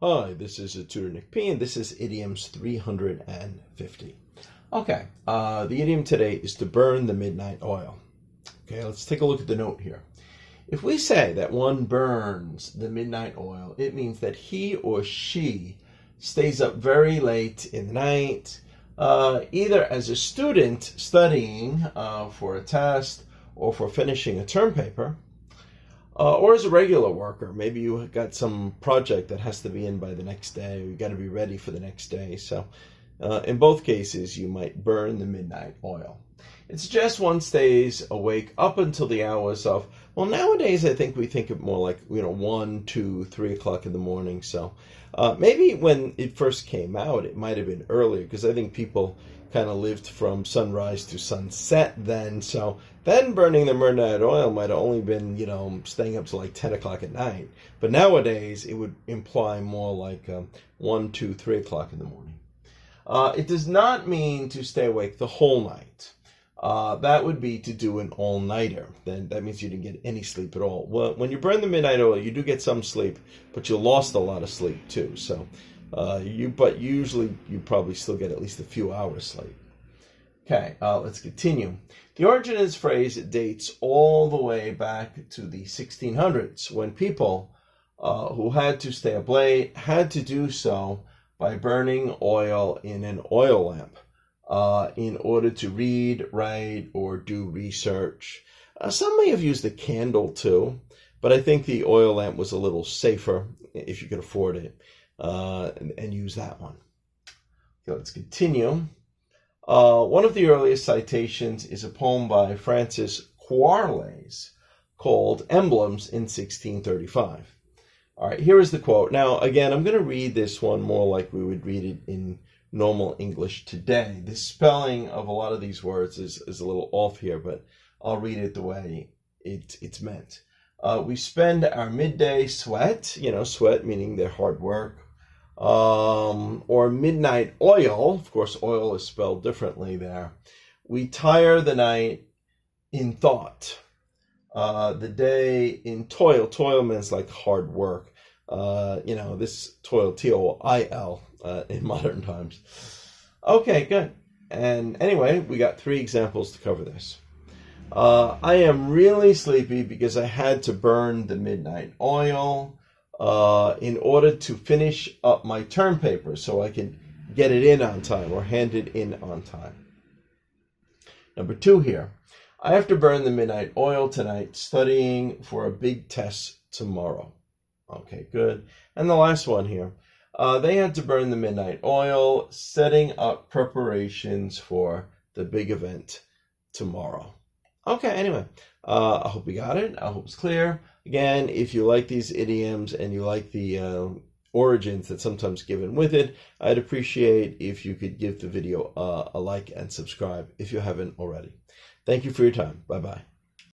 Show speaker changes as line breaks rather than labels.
Hi, this is Tutor Nick P, and this is Idioms 350. Okay, the idiom today is to burn the midnight oil. Okay, let's take a look at the note here. If we say that one burns the midnight oil, it means that he or she stays up very late in the night, either as a student studying for a test or for finishing a term paper, or as a regular worker. Maybe you got some project that has to be in by the next day, or you got to be ready for the next day. So in both cases, you might burn the midnight oil. It suggests one stays awake up until the hours of, well, nowadays I think we think of more like, 1, 2, 3 o'clock in the morning. So maybe when it first came out, it might have been earlier, because I think people kind of lived from sunrise to sunset then. So then burning the midnight oil might have only been, staying up to like 10 o'clock at night. But nowadays, it would imply more like 1, 2, 3 o'clock in the morning. It does not mean to stay awake the whole night. That would be to do an all-nighter. Then that means you didn't get any sleep at all. Well, when you burn the midnight oil, you do get some sleep, but you lost a lot of sleep too. So, but usually you probably still get at least a few hours sleep. Okay, let's continue. The origin of this phrase dates all the way back to the 1600s, when people who had to stay up late had to do so by burning oil in an oil lamp in order to read, write, or do research. Some may have used a candle too, but I think the oil lamp was a little safer if you could afford it, and use that one. Okay, let's continue. One of the earliest citations is a poem by Francis Quarles called Emblems in 1635. All right, here is the quote. Now, again, I'm going to read this one more like we would read it in normal English today. The spelling of a lot of these words is a little off here, but I'll read it the way it's meant. We spend our midday sweat, sweat meaning their hard work, or midnight oil. Of course, oil is spelled differently there. We tire the night in thought, the day in toil. Toil means like hard work. This toil, T-O-I-L, in modern times. Okay, good. And anyway, we got 3 examples to cover this. I am really sleepy because I had to burn the midnight oil in order to finish up my term paper so I can get it in on time, or hand it in on time. Number 2 here. I have to burn the midnight oil tonight studying for a big test tomorrow. Okay, good. And the last one here. They had to burn the midnight oil setting up preparations for the big event tomorrow. Okay, anyway, I hope you got it. I hope it's clear. Again, if you like these idioms and you like the origins that's sometimes given with it, I'd appreciate if you could give the video a like and subscribe if you haven't already. Thank you for your time. Bye-bye.